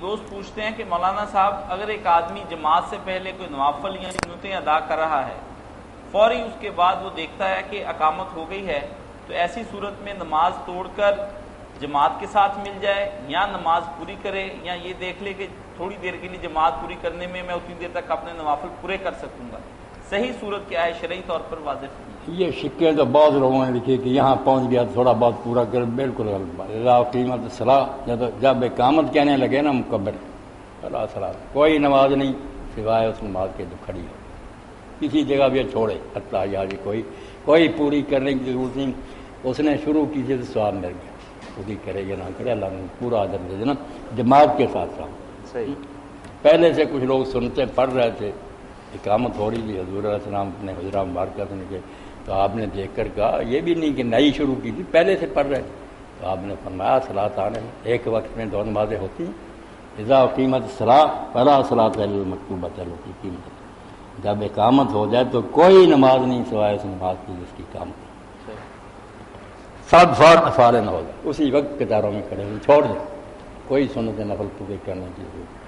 دوست پوچھتے ہیں کہ مولانا صاحب اگر ایک آدمی جماعت سے پہلے کوئی نوافل یا سنتیں ادا کر رہا ہے، فوری اس کے بعد وہ دیکھتا ہے کہ اقامت ہو گئی ہے، تو ایسی صورت میں نماز توڑ کر جماعت کے ساتھ مل جائے یا نماز پوری کرے، یا یہ دیکھ لے کہ تھوڑی دیر کے لیے جماعت پوری کرنے میں میں اتنی دیر تک اپنے نوافل پورے کر سکوں گا؟ صحیح صورت کیا ہے شرعی طور پر واضح فرمائیں۔ یہ شکے تو بعض لوگوں نے لکھی کہ یہاں پہنچ گیا تھوڑا بہت پورا کر، بالکل غلط بات۔ اذا قیمت صلاح، جب اقامت کہنے لگے نا مکبر فلا صلاۃ، کوئی نماز نہیں سوائے اس نماز کے جو کھڑی ہو، کسی جگہ بھی چھوڑے حتیٰ یا کوئی پوری کرنے کی ضرورت نہیں۔ اس نے شروع کی تو ثواب مل گیا، پوری کرے یا نہ کرے اللہ نے پورا اجر دے دینا جماعت کے ساتھ ساتھ۔ صحیح۔ پہلے سے کچھ لوگ سنتے پڑھ رہے تھے، اقامت ہو رہی تھی، حضور علیہ السلام اپنے حجرہ مبارکہ سے نکلے تو آپ نے دیکھ کر کہا، یہ بھی نہیں کہ نئی شروع کی تھی، پہلے سے پڑھ رہے تھے، تو آپ نے فرمایا صلاۃ آنے میں ایک وقت میں 2 نمازیں ہوتی ہیں، اذا قیمت صلاح فلا صلاۃ الا المکتوبۃ التي قیمت، جب اقامت ہو جائے تو کوئی نماز نہیں سوائے اس نماز کی جس کی اقامت ہے، سب فارغ نہ ہو جائے، اسی وقت قطاروں میں کھڑے ہوئے چھوڑ دیں، کوئی سنت نفل پورے کرنے کی ضرورت